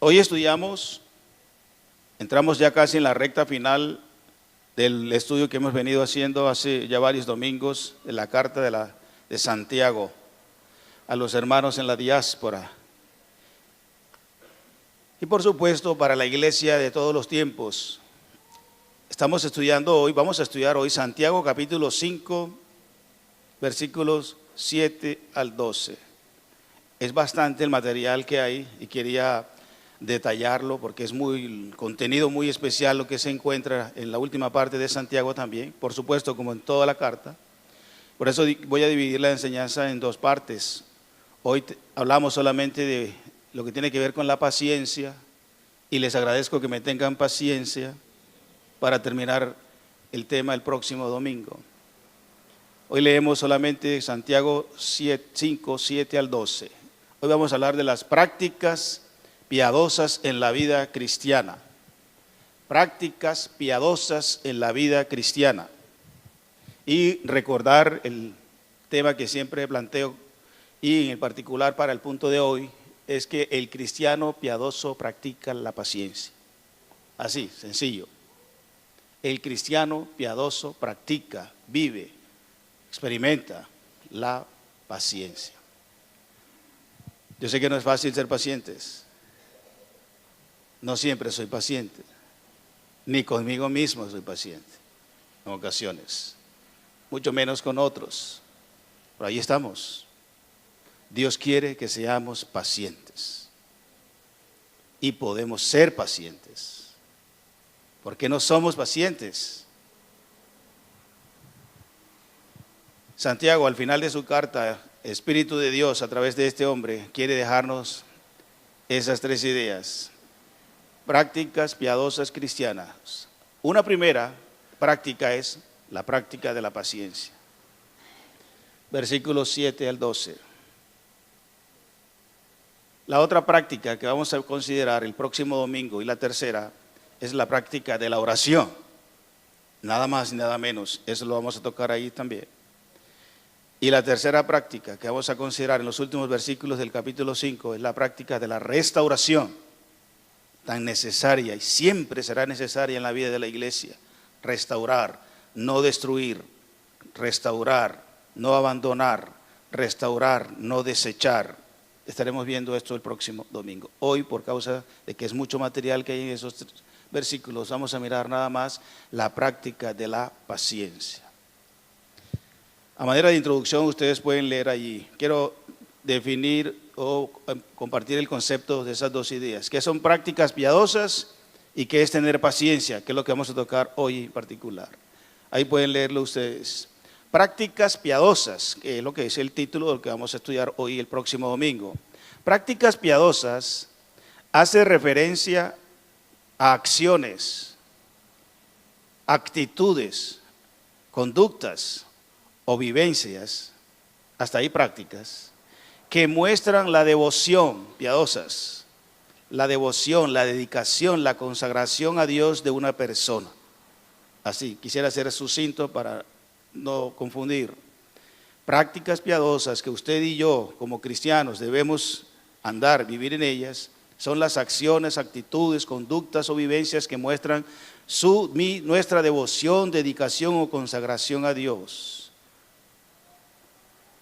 Hoy entramos ya casi en la recta final del estudio que hemos venido haciendo hace ya varios domingos de la carta de Santiago a los hermanos en la diáspora. Y por supuesto para la iglesia de todos los tiempos. Vamos a estudiar hoy Santiago capítulo 5, versículos 7 al 12. Es bastante el material que hay y quería detallarlo porque es contenido muy especial lo que se encuentra en la última parte de Santiago también, por supuesto como en toda la carta. Por eso voy a dividir la enseñanza en dos partes. Hoy hablamos solamente de lo que tiene que ver con la paciencia y les agradezco que me tengan paciencia para terminar el tema el próximo domingo. Hoy leemos solamente Santiago 5, 7 al 12. Hoy vamos a hablar de las prácticas piadosas en la vida cristiana. Prácticas piadosas en la vida cristiana. Y recordar el tema que siempre planteo y en particular para el punto de hoy es que el cristiano piadoso practica la paciencia. Así, sencillo. El cristiano piadoso practica, vive, experimenta la paciencia. Yo sé que no es fácil ser pacientes. No siempre soy paciente, ni conmigo mismo soy paciente en ocasiones, mucho menos con otros. Pero ahí estamos. Dios quiere que seamos pacientes y podemos ser pacientes. ¿Por qué no somos pacientes? Santiago, al final de su carta, Espíritu de Dios, a través de este hombre, quiere dejarnos esas tres ideas. Prácticas piadosas cristianas. Una primera práctica es la práctica de la paciencia. Versículos 7 al 12. La otra práctica que vamos a considerar el próximo domingo y la tercera es la práctica de la oración. Nada más ni nada menos. Eso lo vamos a tocar ahí también. Y la tercera práctica que vamos a considerar en los últimos versículos del capítulo 5 es la práctica de la restauración, tan necesaria y siempre será necesaria en la vida de la iglesia. Restaurar, no destruir, restaurar, no abandonar, restaurar, no desechar. Estaremos viendo esto el próximo domingo. Hoy, por causa de que es mucho material que hay en esos versículos, vamos a mirar nada más la práctica de la paciencia. A manera de introducción, ustedes pueden leer allí. Quiero definir o compartir el concepto de esas dos ideas, que son prácticas piadosas y que es tener paciencia, que es lo que vamos a tocar hoy en particular. Ahí pueden leerlo ustedes. Prácticas piadosas, que es lo que es el título del que vamos a estudiar hoy el próximo domingo. Prácticas piadosas hace referencia a acciones, actitudes, conductas o vivencias, hasta ahí prácticas, que muestran la devoción, piadosas, la devoción, la dedicación, la consagración a Dios de una persona. Así, quisiera ser sucinto para no confundir. Prácticas piadosas que usted y yo, como cristianos, debemos andar, vivir en ellas, son las acciones, actitudes, conductas o vivencias que muestran nuestra devoción, dedicación o consagración a Dios.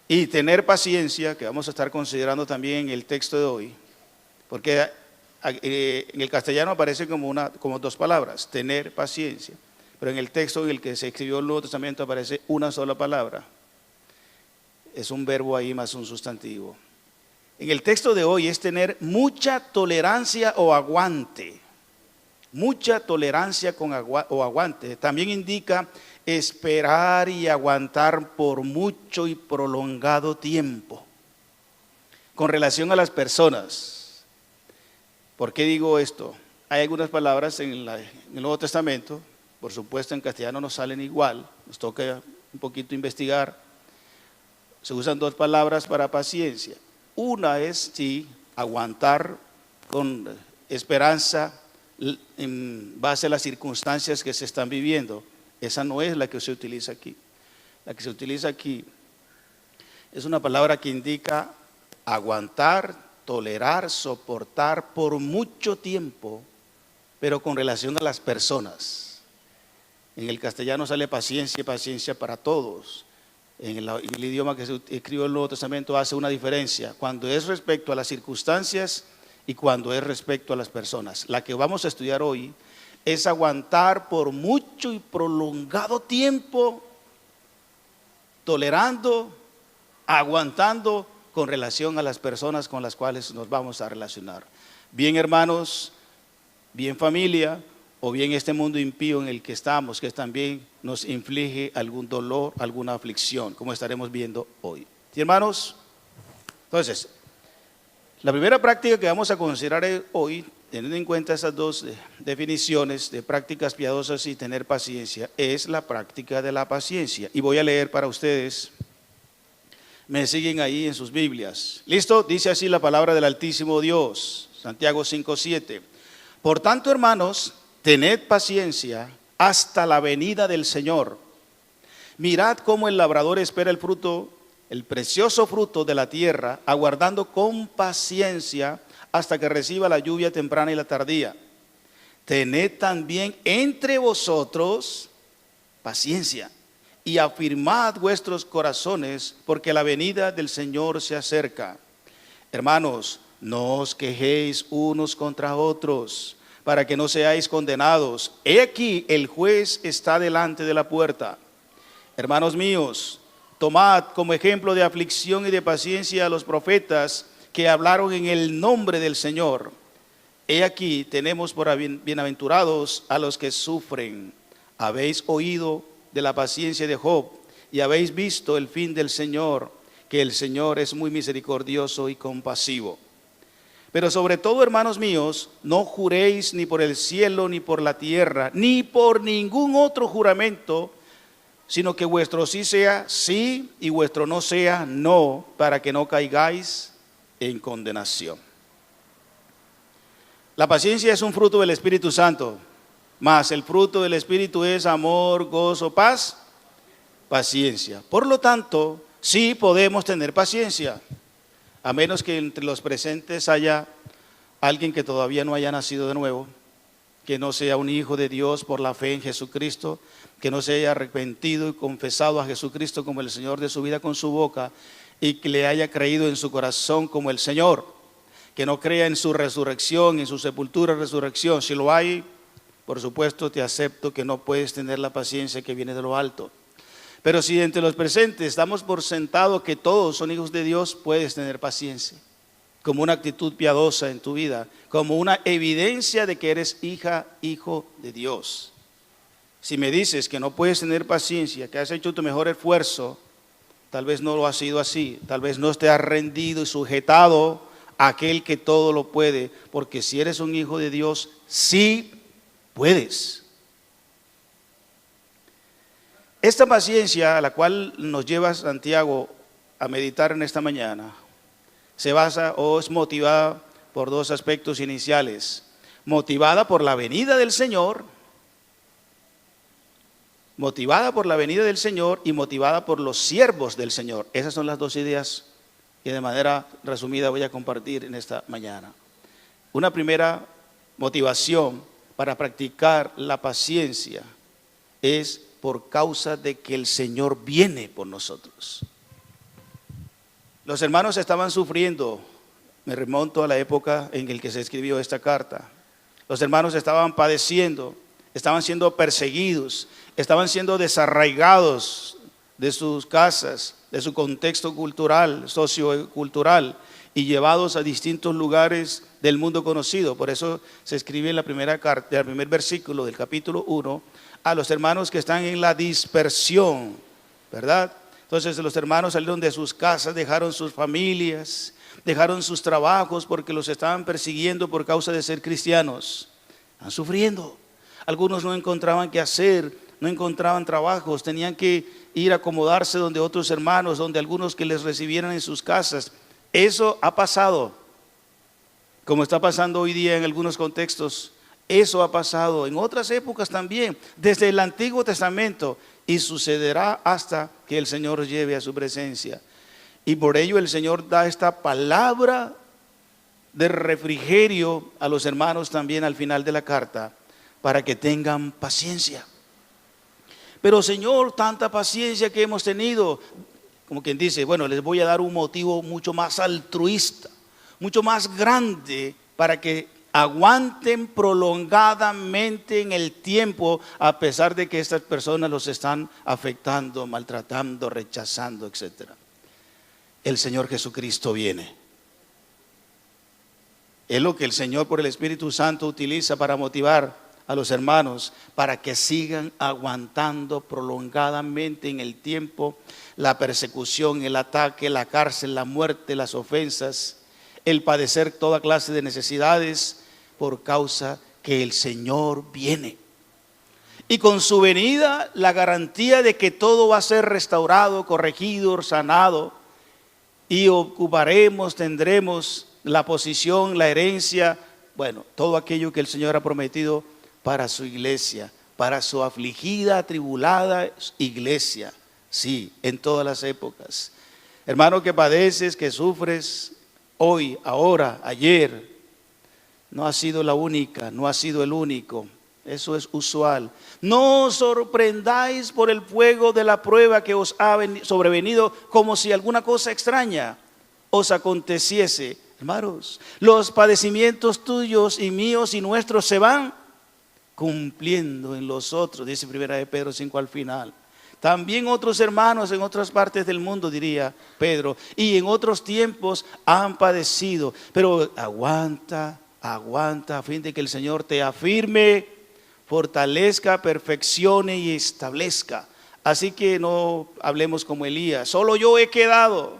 Y tener paciencia, que vamos a estar considerando también en el texto de hoy, porque en el castellano aparece como dos palabras, tener paciencia, pero en el texto en el que se escribió el Nuevo Testamento aparece una sola palabra, es un verbo ahí más un sustantivo. En el texto de hoy es tener mucha tolerancia o aguante, mucha tolerancia o aguante, también indica esperar y aguantar por mucho y prolongado tiempo. Con relación a las personas, ¿por qué digo esto? Hay algunas palabras en el Nuevo Testamento, por supuesto en castellano no salen igual, nos toca un poquito investigar. Se usan dos palabras para paciencia. Una es, sí, aguantar con esperanza en base a las circunstancias que se están viviendo. Esa no es la que se utiliza aquí. La que se utiliza aquí es una palabra que indica aguantar tolerar, soportar por mucho tiempo, pero con relación a las personas. En el castellano sale paciencia y paciencia para todos. En el idioma que se escribió en el Nuevo Testamento hace una diferencia, cuando es respecto a las circunstancias y cuando es respecto a las personas. La que vamos a estudiar hoy es aguantar por mucho y prolongado tiempo, tolerando, aguantando con relación a las personas con las cuales nos vamos a relacionar. Bien hermanos, bien familia, o bien este mundo impío en el que estamos, que también nos inflige algún dolor, alguna aflicción, como estaremos viendo hoy. ¿Sí, hermanos? Entonces, la primera práctica que vamos a considerar hoy, teniendo en cuenta esas dos definiciones de prácticas piadosas y tener paciencia, es la práctica de la paciencia. Y voy a leer para ustedes. Me siguen ahí en sus Biblias. ¿Listo? Dice así la palabra del Altísimo Dios, Santiago 5:7. Por tanto, hermanos, tened paciencia hasta la venida del Señor. Mirad cómo el labrador espera el fruto, el precioso fruto de la tierra, aguardando con paciencia hasta que reciba la lluvia temprana y la tardía. Tened también entre vosotros paciencia y afirmad vuestros corazones, porque la venida del Señor se acerca. Hermanos, no os quejéis unos contra otros, para que no seáis condenados. He aquí, el juez está delante de la puerta. Hermanos míos, tomad como ejemplo de aflicción y de paciencia a los profetas que hablaron en el nombre del Señor. He aquí, tenemos por bienaventurados a los que sufren. Habéis oído de la paciencia de Job y habéis visto el fin del Señor, que el Señor es muy misericordioso y compasivo. Pero sobre todo, hermanos míos, no juréis ni por el cielo, ni por la tierra, ni por ningún otro juramento, sino que vuestro sí sea sí y vuestro no sea no, para que no caigáis en condenación. La paciencia es un fruto del Espíritu Santo, mas el fruto del Espíritu es amor, gozo, paz, paciencia. Por lo tanto, sí podemos tener paciencia, a menos que entre los presentes haya alguien que todavía no haya nacido de nuevo, que no sea un hijo de Dios por la fe en Jesucristo, que no se haya arrepentido y confesado a Jesucristo como el Señor de su vida con su boca y que le haya creído en su corazón como el Señor, que no crea en su resurrección, en su sepultura y resurrección. Si lo hay, por supuesto te acepto que no puedes tener la paciencia que viene de lo alto. Pero si entre los presentes damos por sentado que todos son hijos de Dios, puedes tener paciencia, como una actitud piadosa en tu vida, como una evidencia de que eres hija, hijo de Dios. Si me dices que no puedes tener paciencia, que has hecho tu mejor esfuerzo, tal vez no lo has sido así, tal vez no te has rendido y sujetado a aquel que todo lo puede, porque si eres un hijo de Dios, sí puedes. Esta paciencia a la cual nos lleva Santiago a meditar en esta mañana, se basa o es motivada por dos aspectos iniciales. Motivada por la venida del Señor, y motivada por los siervos del Señor. Esas son las dos ideas que de manera resumida voy a compartir en esta mañana. Una primera motivación para practicar la paciencia es por causa de que el Señor viene por nosotros. Los hermanos estaban sufriendo, me remonto a la época en la que se escribió esta carta. Los hermanos estaban padeciendo, estaban siendo perseguidos, estaban siendo desarraigados de sus casas, de su contexto cultural, sociocultural, y llevados a distintos lugares del mundo conocido. Por eso se escribe en la primera carta, el primer versículo del capítulo 1, a los hermanos que están en la dispersión, ¿verdad? Entonces los hermanos salieron de sus casas, dejaron sus familias, dejaron sus trabajos porque los estaban persiguiendo por causa de ser cristianos. Están sufriendo. Algunos no encontraban qué hacer, no encontraban trabajos, tenían que ir a acomodarse donde otros hermanos, donde algunos que les recibieran en sus casas. Eso ha pasado, como está pasando hoy día en algunos contextos. Eso ha pasado en otras épocas también, desde el Antiguo Testamento, y sucederá hasta que el Señor lleve a su presencia. Y por ello el Señor da esta palabra de refrigerio a los hermanos también al final de la carta, para que tengan paciencia. Pero Señor, tanta paciencia que hemos tenido, como quien dice, bueno, les voy a dar un motivo mucho más altruista, mucho más grande, para que aguanten prolongadamente en el tiempo, a pesar de que estas personas los están afectando, maltratando, rechazando, etc. El Señor Jesucristo viene. Es lo que el Señor por el Espíritu Santo utiliza para motivar a los hermanos, para que sigan aguantando prolongadamente en el tiempo la persecución, el ataque, la cárcel, la muerte, las ofensas, el padecer toda clase de necesidades, por causa que el Señor viene. Y con su venida, la garantía de que todo va a ser restaurado, corregido, sanado, y ocuparemos, tendremos la posición, la herencia, bueno, todo aquello que el Señor ha prometido para su iglesia, para su afligida, atribulada iglesia. Sí, en todas las épocas. Hermano, que padeces, que sufres hoy, ahora, ayer, no ha sido la única, no ha sido el único. Eso es usual. No os sorprendáis por el fuego de la prueba que os ha sobrevenido, como si alguna cosa extraña os aconteciese. Hermanos, los padecimientos tuyos y míos y nuestros se van cumpliendo en los otros, dice 1 Pedro 5 al final. También otros hermanos en otras partes del mundo, diría Pedro, y en otros tiempos han padecido. Pero aguanta a fin de que el Señor te afirme, fortalezca, perfeccione y establezca. Así que no hablemos como Elías, solo yo he quedado.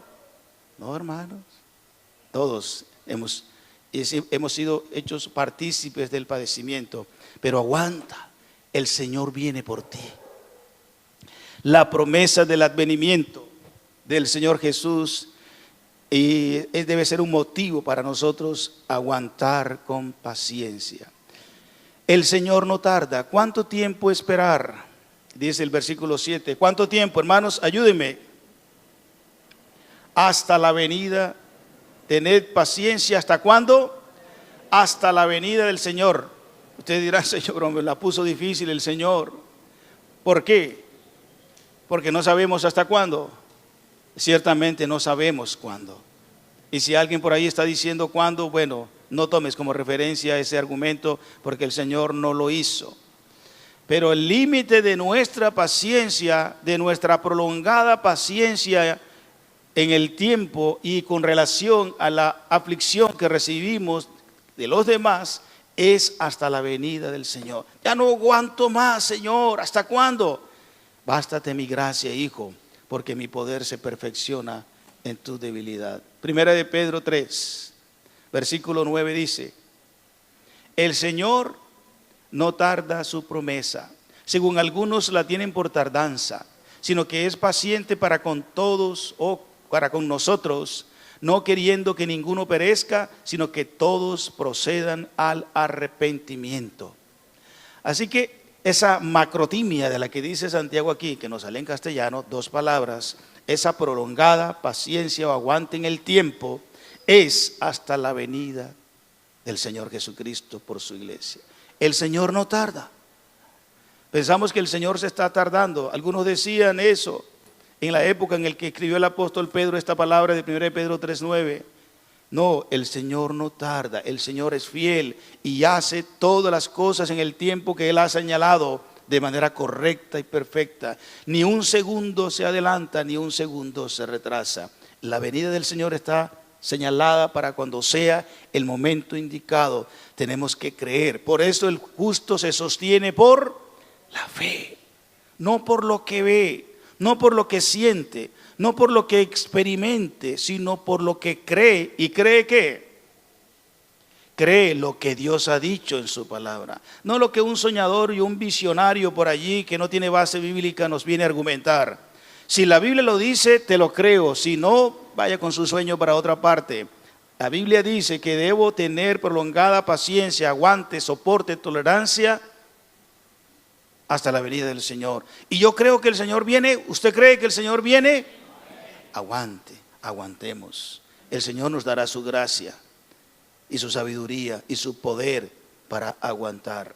No, hermanos, todos hemos sido hechos partícipes del padecimiento. Pero aguanta, el Señor viene por ti. La promesa del advenimiento del Señor Jesús y debe ser un motivo para nosotros aguantar con paciencia. El Señor no tarda. ¿Cuánto tiempo esperar? Dice el versículo 7. ¿Cuánto tiempo, hermanos? Ayúdenme. Hasta la venida. Tened paciencia. ¿Hasta cuándo? Hasta la venida del Señor. Usted dirá, Señor, me la puso difícil el Señor. ¿Por qué? Porque no sabemos hasta cuándo. Ciertamente no sabemos cuándo. Y si alguien por ahí está diciendo cuándo, bueno, no tomes como referencia ese argumento, porque el Señor no lo hizo. Pero el límite de nuestra paciencia, de nuestra prolongada paciencia en el tiempo y con relación a la aflicción que recibimos de los demás, es hasta la venida del Señor. Ya no aguanto más, Señor. ¿Hasta cuándo? Bástate mi gracia, hijo, porque mi poder se perfecciona en tu debilidad. Primera de Pedro 3, versículo 9 dice: el Señor no tarda su promesa, según algunos la tienen por tardanza, sino que es paciente para con todos o para con nosotros, no queriendo que ninguno perezca, sino que todos procedan al arrepentimiento. Así que esa macrotimia de la que dice Santiago aquí, que nos sale en castellano, 2 palabras, esa prolongada paciencia o aguante en el tiempo, es hasta la venida del Señor Jesucristo por su iglesia. El Señor no tarda. Pensamos que el Señor se está tardando. Algunos decían eso en la época en la que escribió el apóstol Pedro esta palabra de 1 Pedro 3:9. No, el Señor no tarda, el Señor es fiel y hace todas las cosas en el tiempo que Él ha señalado de manera correcta y perfecta. Ni un segundo se adelanta, ni un segundo se retrasa. La venida del Señor está señalada para cuando sea el momento indicado. Tenemos que creer. Por eso el justo se sostiene por la fe, no por lo que ve, no por lo que siente, no por lo que experimente, sino por lo que cree. ¿Y cree qué? Cree lo que Dios ha dicho en su palabra, no lo que un soñador y un visionario por allí que no tiene base bíblica nos viene a argumentar. Si la Biblia lo dice, te lo creo. Si no, vaya con su sueño para otra parte. La Biblia dice que debo tener prolongada paciencia, aguante, soporte, tolerancia hasta la venida del Señor. Y yo creo que el Señor viene. ¿Usted cree que el Señor viene? Aguante, aguantemos. El Señor nos dará su gracia. y su sabiduría y su poder para aguantar.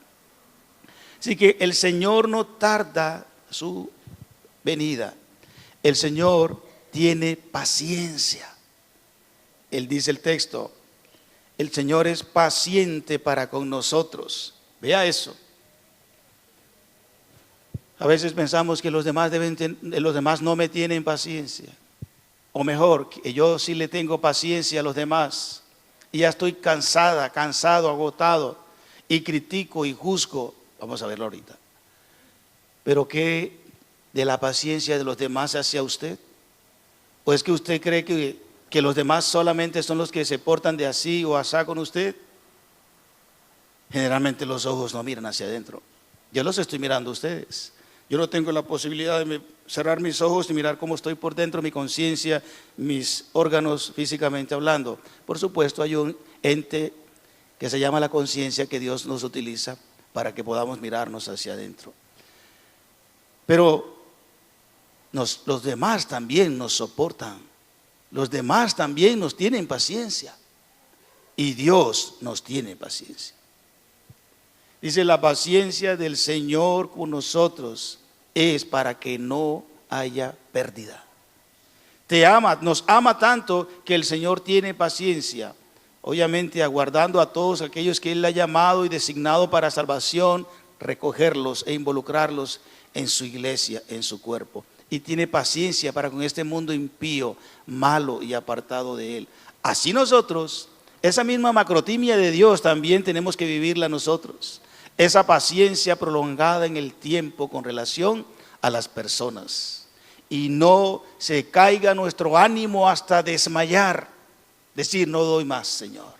Así que el Señor no tarda su venida. El Señor tiene paciencia. Él dice el texto, el Señor es paciente para con nosotros. Vea eso. A veces pensamos que los demás no me tienen paciencia. O mejor, que yo sí le tengo paciencia a los demás. Y ya estoy cansado, agotado. Y critico y juzgo. Vamos a verlo ahorita. Pero ¿qué de la paciencia de los demás hacia usted? ¿O es que usted cree que los demás solamente son los que se portan de así o asá con usted? Generalmente los ojos no miran hacia adentro. Yo los estoy mirando a ustedes. Yo no tengo la posibilidad de cerrar mis ojos y mirar cómo estoy por dentro, mi conciencia, mis órganos físicamente hablando. Por supuesto, hay un ente que se llama la conciencia que Dios nos utiliza para que podamos mirarnos hacia adentro. Pero los demás también nos soportan. Los demás también nos tienen paciencia. Y Dios nos tiene paciencia. Dice, la paciencia del Señor con nosotros es para que no haya pérdida. Nos ama tanto que el Señor tiene paciencia. Obviamente aguardando a todos aquellos que Él ha llamado y designado para salvación, recogerlos e involucrarlos en su iglesia, en su cuerpo. Y tiene paciencia para con este mundo impío, malo y apartado de Él. Así nosotros, esa misma macrotimia de Dios también tenemos que vivirla nosotros. Esa paciencia prolongada en el tiempo con relación a las personas. Y no se caiga nuestro ánimo hasta desmayar. Decir, no doy más, Señor.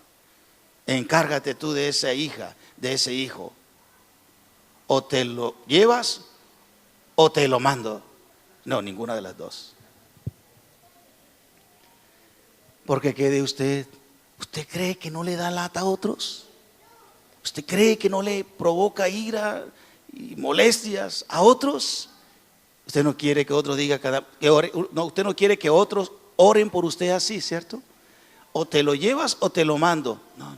Encárgate tú de esa hija, de ese hijo. O te lo llevas o te lo mando. No, ninguna de las dos. Porque quede usted cree que no le da lata a usted cree que no le provoca ira y molestias a otros. Usted no quiere que otros diga usted no quiere que otros oren por usted así, ¿cierto? O te lo llevas o te lo mando. No.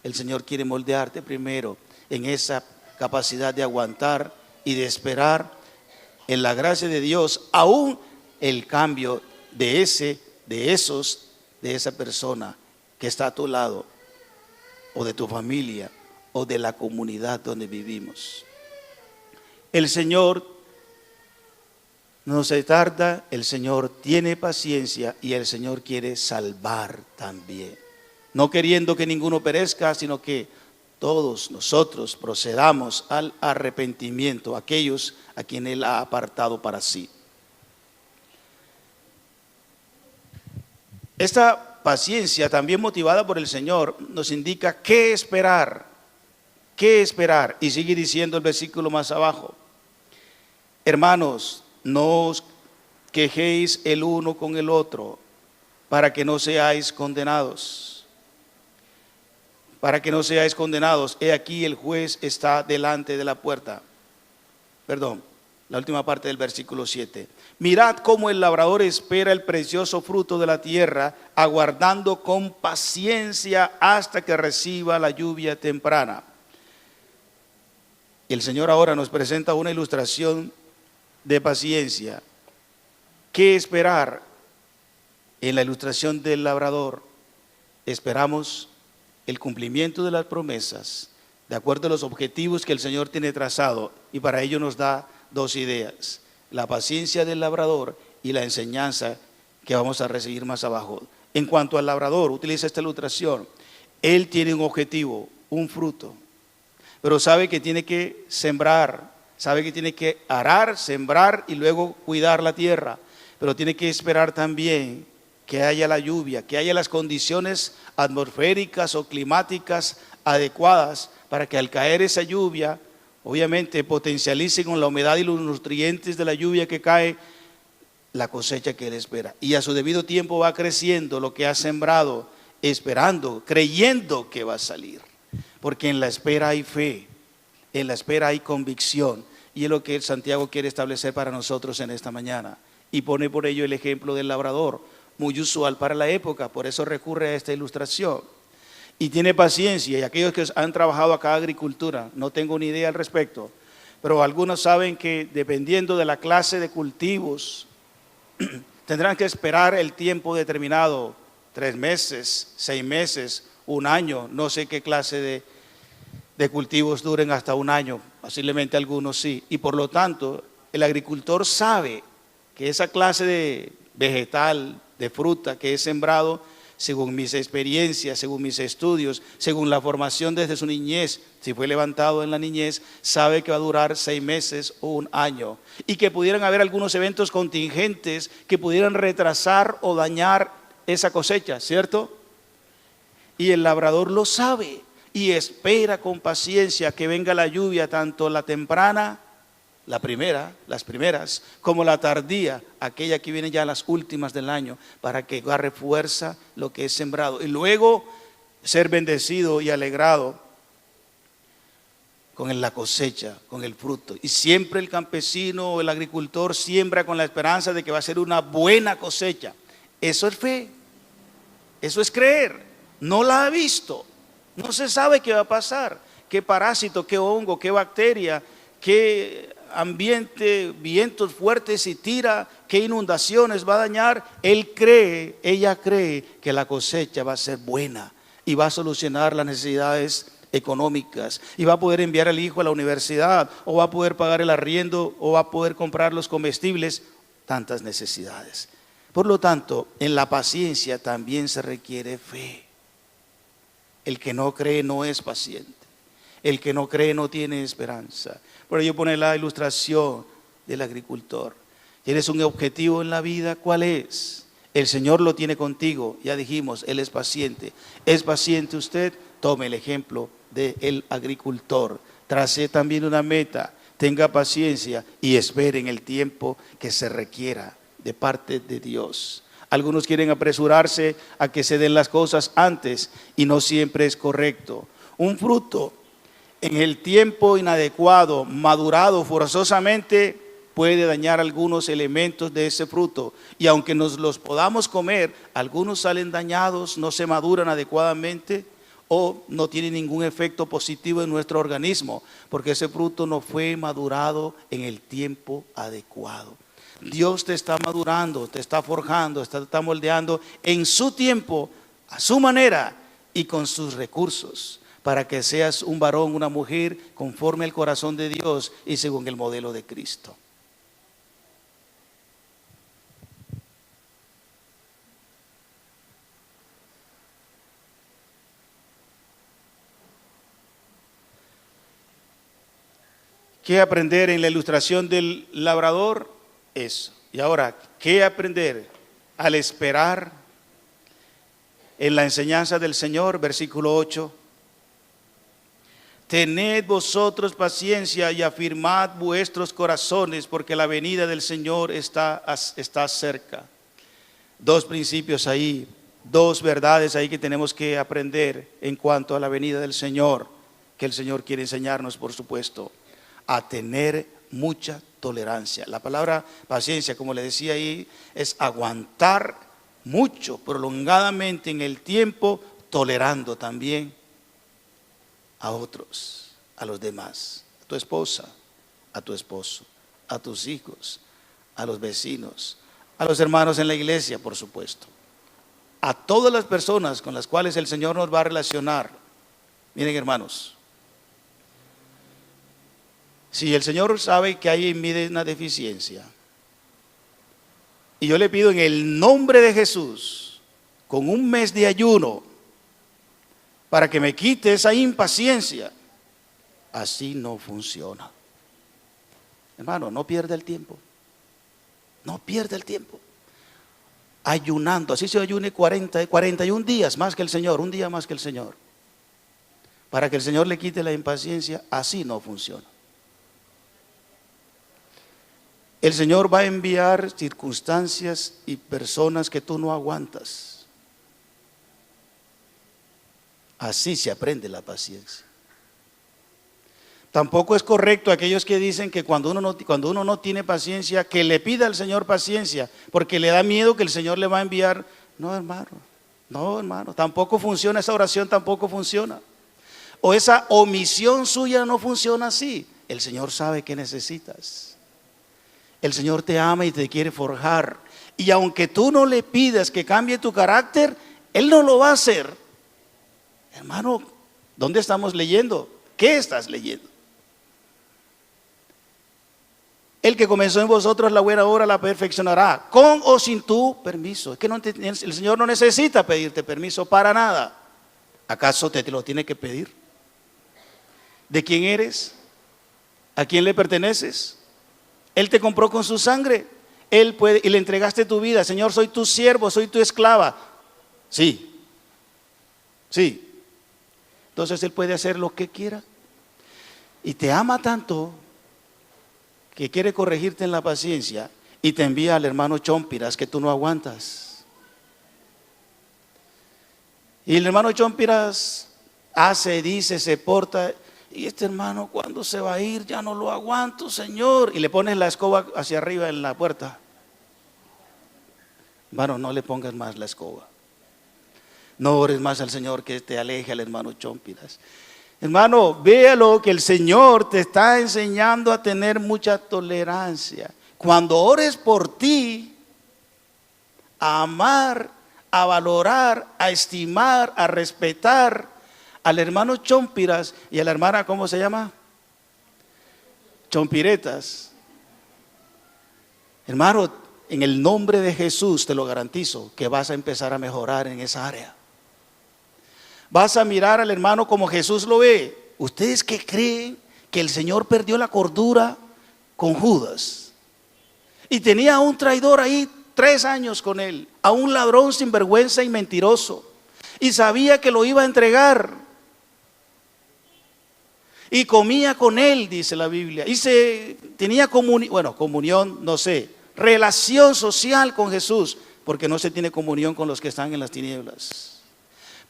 El Señor quiere moldearte primero en esa capacidad de aguantar y de esperar en la gracia de Dios, aún el cambio de esa persona que está a tu lado, o de tu familia, o de la comunidad donde vivimos. El Señor no se tarda, el Señor tiene paciencia y el Señor quiere salvar también. No queriendo que ninguno perezca, sino que todos nosotros procedamos al arrepentimiento, aquellos a quien Él ha apartado para sí. Esta paciencia, también motivada por el Señor, nos indica qué esperar. ¿Qué esperar? Y sigue diciendo el versículo más abajo. Hermanos, no os quejéis el uno con el otro, para que no seáis condenados. Para que no seáis condenados. He aquí el juez está delante de la puerta. Perdón, la última parte del versículo 7. Mirad cómo el labrador espera el precioso fruto de la tierra, aguardando con paciencia hasta que reciba la lluvia temprana. Y el Señor ahora nos presenta una ilustración de paciencia. ¿Qué esperar? En la ilustración del labrador, esperamos el cumplimiento de las promesas, de acuerdo a los objetivos que el Señor tiene trazado, y para ello nos da dos ideas: la paciencia del labrador y la enseñanza que vamos a recibir más abajo. En cuanto al labrador, utiliza esta ilustración. Él tiene un objetivo, un fruto, pero sabe que tiene que sembrar, sabe que tiene que arar, sembrar y luego cuidar la tierra, pero tiene que esperar también que haya la lluvia, que haya las condiciones atmosféricas o climáticas adecuadas para que al caer esa lluvia, obviamente potencialice con la humedad y los nutrientes de la lluvia que cae la cosecha que él espera. Y a su debido tiempo va creciendo lo que ha sembrado, esperando, creyendo que va a salir. Porque en la espera hay fe, en la espera hay convicción. Y es lo que Santiago quiere establecer para nosotros en esta mañana. Y pone por ello el ejemplo del labrador, muy usual para la época, por eso recurre a esta ilustración. y tiene paciencia, y aquellos que han trabajado acá agricultura, no tengo ni idea al respecto, pero algunos saben que dependiendo de la clase de cultivos, tendrán que esperar el tiempo determinado, 3 meses, 6 meses, 1 año, no sé qué clase de cultivos duren hasta 1 año, posiblemente algunos sí, y por lo tanto el agricultor sabe que esa clase de vegetal, de fruta que es sembrado, según mis experiencias, según mis estudios, según la formación desde su niñez, si fue levantado en la niñez, sabe que va a durar 6 meses o 1 año, y que pudieran haber algunos eventos contingentes que pudieran retrasar o dañar esa cosecha, ¿cierto? Y el labrador lo sabe y espera con paciencia que venga la lluvia, tanto la temprana, la primera, las primeras, como la tardía, aquella que viene ya a las últimas del año, para que agarre fuerza lo que es sembrado. Y luego ser bendecido y alegrado con la cosecha, con el fruto. Y siempre el campesino o el agricultor siembra con la esperanza de que va a ser una buena cosecha. Eso es fe, eso es creer. No la ha visto, no se sabe qué va a pasar, qué parásito, qué hongo, qué bacteria, qué ambiente, vientos fuertes y tira, qué inundaciones va a dañar. Él cree, ella cree que la cosecha va a ser buena y va a solucionar las necesidades económicas y va a poder enviar al hijo a la universidad, o va a poder pagar el arriendo, o va a poder comprar los comestibles, tantas necesidades. Por lo tanto, en la paciencia también se requiere fe. El que no cree no es paciente. El que no cree no tiene esperanza. Por ello pone la ilustración del agricultor. ¿Tienes un objetivo en la vida? ¿Cuál es? El Señor lo tiene contigo. Ya dijimos, Él es paciente. ¿Es paciente usted? Tome el ejemplo del agricultor. Trace también una meta. Tenga paciencia y espere en el tiempo que se requiera de parte de Dios. Algunos quieren apresurarse a que se den las cosas antes y no siempre es correcto. Un fruto en el tiempo inadecuado, madurado forzosamente, puede dañar algunos elementos de ese fruto. Y aunque nos los podamos comer, algunos salen dañados, no se maduran adecuadamente o no tienen ningún efecto positivo en nuestro organismo, porque ese fruto no fue madurado en el tiempo adecuado. Dios te está madurando, te está forjando, te está moldeando en su tiempo, a su manera y con sus recursos, para que seas un varón, una mujer conforme al corazón de Dios y según el modelo de Cristo. ¿Qué aprender en la ilustración del labrador? Eso. Y ahora, ¿qué aprender al esperar en la enseñanza del Señor? Versículo 8. Tened vosotros paciencia y afirmad vuestros corazones, porque la venida del Señor está cerca. 2 principios ahí, 2 verdades ahí que tenemos que aprender en cuanto a la venida del Señor, que el Señor quiere enseñarnos, por supuesto, a tener mucha tolerancia. La palabra paciencia, como le decía ahí, es aguantar mucho, prolongadamente en el tiempo, tolerando también a otros, a los demás, a tu esposa, a tu esposo, a tus hijos, a los vecinos, a los hermanos en la iglesia, por supuesto, a todas las personas con las cuales el Señor nos va a relacionar. Miren, hermanos, si el Señor sabe que hay en mí una deficiencia, y yo le pido en el nombre de Jesús, con 1 mes de ayuno, para que me quite esa impaciencia, así no funciona. Hermano, no pierda el tiempo. No pierda el tiempo. Ayunando, así se ayune 41 días más que el Señor, un día más que el Señor, para que el Señor le quite la impaciencia, así no funciona. El Señor va a enviar circunstancias y personas que tú no aguantas. Así se aprende la paciencia. Tampoco es correcto aquellos que dicen que cuando uno no tiene paciencia, que le pida al Señor paciencia, porque le da miedo que el Señor le va a enviar. No, hermano, No, hermano, tampoco funciona esa oración, tampoco funciona. O esa omisión suya no funciona así. El Señor sabe qué necesitas. El Señor te ama y te quiere forjar. Y aunque tú no le pidas que cambie tu carácter, Él no lo va a hacer. Hermano, ¿dónde estamos leyendo? ¿Qué estás leyendo? El que comenzó en vosotros la buena obra la perfeccionará, con o sin tu permiso. Es que el Señor no necesita pedirte permiso para nada. ¿Acaso te lo tiene que pedir? ¿De quién eres? ¿A quién le perteneces? Él te compró con su sangre. Él puede, y le entregaste tu vida. Señor, soy tu siervo, soy tu esclava. Sí, sí. Entonces Él puede hacer lo que quiera. Y te ama tanto que quiere corregirte en la paciencia y te envía al hermano Chompiras que tú no aguantas. Y el hermano Chompiras hace, dice, se porta. Y este hermano, ¿cuándo se va a ir? Ya no lo aguanto, Señor. Y le pones la escoba hacia arriba en la puerta. Hermano, no le pongas más la escoba. No ores más al Señor que te aleje al hermano Chompiras. Hermano, véalo que el Señor te está enseñando a tener mucha tolerancia. Cuando ores por ti, a amar, a valorar, a estimar, a respetar al hermano Chompiras y a la hermana, ¿cómo se llama? Chompiretas. Hermano, en el nombre de Jesús te lo garantizo que vas a empezar a mejorar en esa área. Vas a mirar al hermano como Jesús lo ve. ¿Ustedes qué creen que el Señor perdió la cordura con Judas? Y tenía a un traidor ahí 3 años con él, a un ladrón sinvergüenza y mentiroso. Y sabía que lo iba a entregar. Y comía con él, dice la Biblia. Y tenía comunión, no sé, relación social con Jesús, porque no se tiene comunión con los que están en las tinieblas.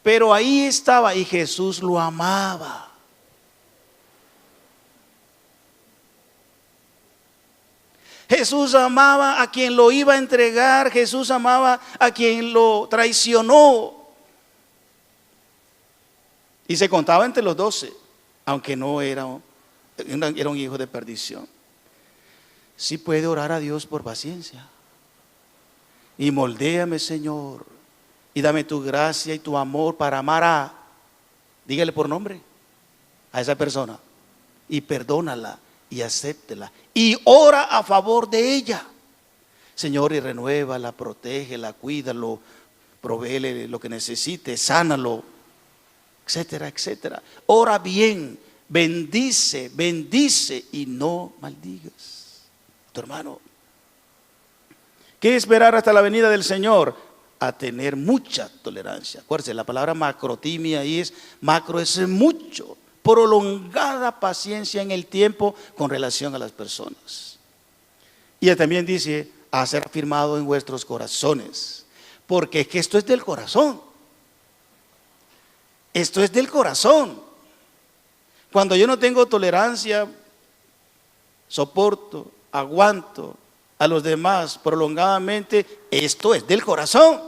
Pero ahí estaba y Jesús lo amaba. Jesús amaba a quien lo iba a entregar. Jesús amaba a quien lo traicionó. Y se contaba entre los 12, aunque no era un hijo de perdición. Sí puede orar a Dios por paciencia. Y moldéame, Señor. Y dame tu gracia y tu amor para amar a, dígale por nombre, a esa persona. Y perdónala y acéptela. Y ora a favor de ella. Señor, y renuévala, protégela, cuídalo, provéele lo que necesite, sánalo, etcétera, etcétera. Ora bien, bendice, bendice y no maldigas. Tu hermano, ¿qué esperar hasta la venida del Señor? A tener mucha tolerancia. Acuérdense, la palabra macrotimia ahí macro es mucho, prolongada paciencia en el tiempo con relación a las personas. Y también dice, a ser afirmado en vuestros corazones, porque es que esto es del corazón. Esto es del corazón. Cuando yo no tengo tolerancia, soporto, aguanto a los demás prolongadamente, esto es del corazón.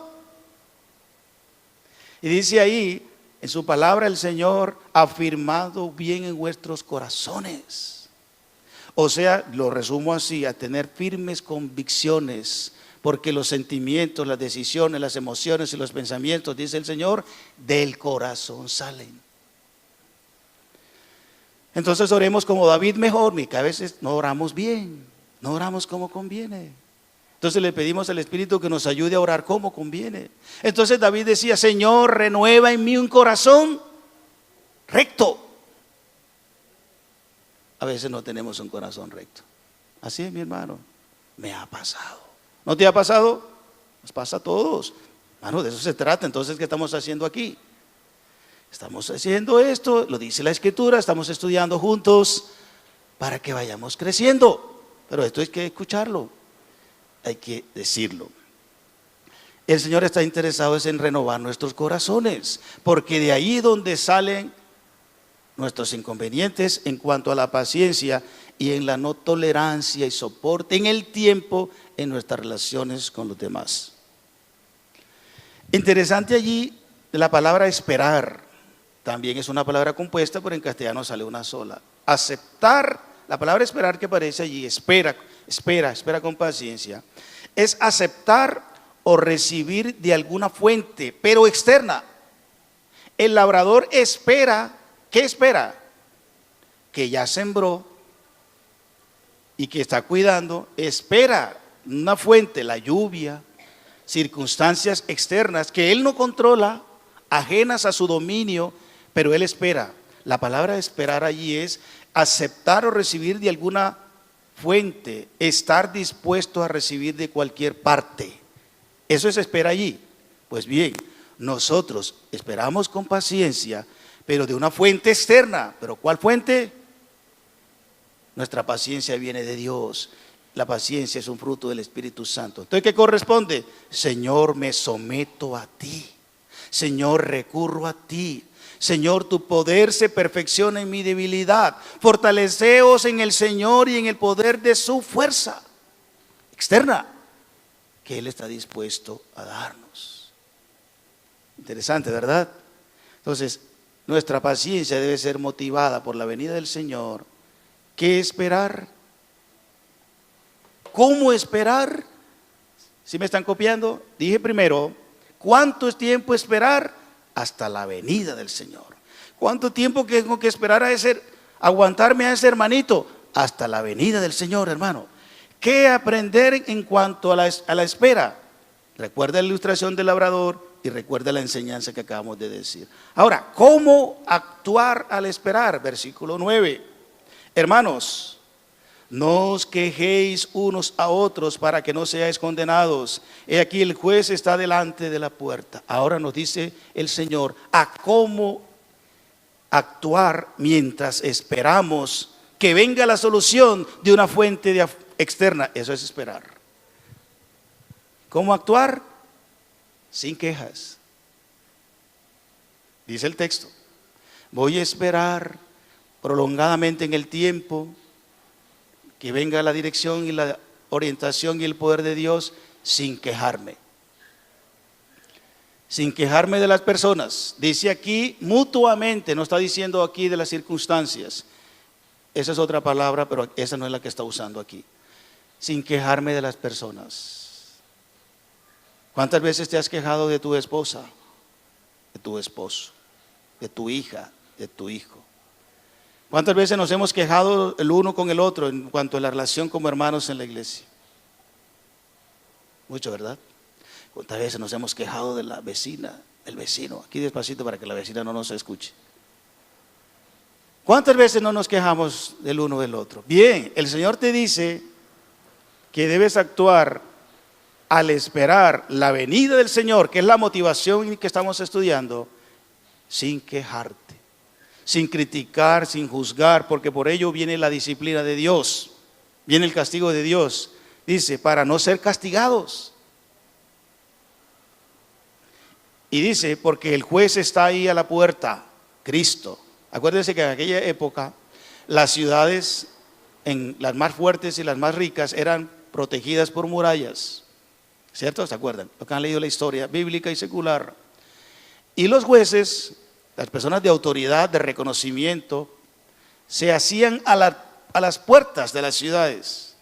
Y dice ahí, en su palabra el Señor, afirmado bien en vuestros corazones. O sea, lo resumo así, a tener firmes convicciones, porque los sentimientos, las decisiones, las emociones y los pensamientos, dice el Señor, del corazón salen. Entonces oremos como David mejor, que a veces no oramos bien. No oramos como conviene. Entonces le pedimos al Espíritu que nos ayude a orar como conviene. Entonces David decía, Señor, renueva en mí un corazón recto. A veces no tenemos un corazón recto. Así es, mi hermano. Me ha pasado. ¿No te ha pasado? Nos pasa a todos. Hermano, de eso se trata. Entonces, ¿qué estamos haciendo aquí? Estamos haciendo esto, lo dice la Escritura, estamos estudiando juntos para que vayamos creciendo. Pero esto hay que escucharlo, hay que decirlo. El Señor está interesado en renovar nuestros corazones, porque de ahí donde salen nuestros inconvenientes en cuanto a la paciencia y en la no tolerancia y soporte en el tiempo en nuestras relaciones con los demás. Interesante allí la palabra esperar. También es una palabra compuesta, pero en castellano sale una sola. Aceptar, la palabra esperar que aparece allí, espera con paciencia, es aceptar o recibir de alguna fuente, pero externa. El labrador espera, ¿qué espera? Que ya sembró y que está cuidando, espera una fuente, la lluvia, circunstancias externas que él no controla, ajenas a su dominio, pero él espera. La palabra esperar allí es aceptar o recibir de alguna fuente, estar dispuesto a recibir de cualquier parte. Eso es espera allí. Pues bien, nosotros esperamos con paciencia, pero de una fuente externa. ¿Pero cuál fuente? Nuestra paciencia viene de Dios. La paciencia es un fruto del Espíritu Santo. Entonces, ¿qué corresponde? Señor, me someto a ti. Señor, recurro a ti. Señor, tu poder se perfecciona en mi debilidad. Fortaleceos en el Señor y en el poder de su fuerza externa, que Él está dispuesto a darnos. Interesante, ¿verdad? Entonces, nuestra paciencia debe ser motivada por la venida del Señor. ¿Qué esperar? ¿Cómo esperar? ¿Sí me están copiando? Dije primero, ¿cuánto es tiempo esperar? Hasta la venida del Señor. ¿Cuánto tiempo tengo que esperar aguantarme a ese hermanito? Hasta la venida del Señor, hermano. ¿Qué aprender en cuanto a la espera? Recuerda la ilustración del labrador y recuerda la enseñanza que acabamos de decir. Ahora, ¿cómo actuar al esperar? Versículo 9. Hermanos, no os quejéis unos a otros para que no seáis condenados. He aquí el juez está delante de la puerta. Ahora nos dice el Señor a cómo actuar mientras esperamos que venga la solución de una fuente externa. Eso es esperar. ¿Cómo actuar? Sin quejas. Dice el texto, voy a esperar prolongadamente en el tiempo que venga la dirección y la orientación y el poder de Dios sin quejarme. Sin quejarme de las personas. Dice aquí mutuamente, no está diciendo aquí de las circunstancias. Esa es otra palabra, pero esa no es la que está usando aquí. Sin quejarme de las personas. ¿Cuántas veces te has quejado de tu esposa, de tu esposo, de tu hija, de tu hijo? ¿Cuántas veces nos hemos quejado el uno con el otro en cuanto a la relación como hermanos en la iglesia? Mucho, ¿verdad? ¿Cuántas veces nos hemos quejado de la vecina, del vecino? Aquí despacito para que la vecina no nos escuche. ¿Cuántas veces no nos quejamos del uno del otro? Bien, el Señor te dice que debes actuar al esperar la venida del Señor, que es la motivación que estamos estudiando, sin quejarte. Sin criticar, sin juzgar, porque por ello viene la disciplina de Dios, viene el castigo de Dios. Dice, para no ser castigados. Y dice, porque el juez está ahí a la puerta, Cristo. Acuérdense que en aquella época las ciudades, en las más fuertes y las más ricas, eran protegidas por murallas. ¿Cierto? ¿Se acuerdan? Los que han leído la historia bíblica y secular. Y los jueces, las personas de autoridad, de reconocimiento, se hacían a las puertas de las ciudades.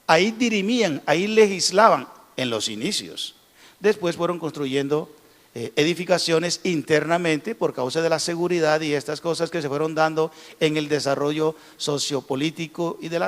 Ahí dirimían, ahí legislaban en los inicios. Después fueron construyendo edificaciones internamente por causa de la seguridad y estas cosas que se fueron dando en el desarrollo sociopolítico y de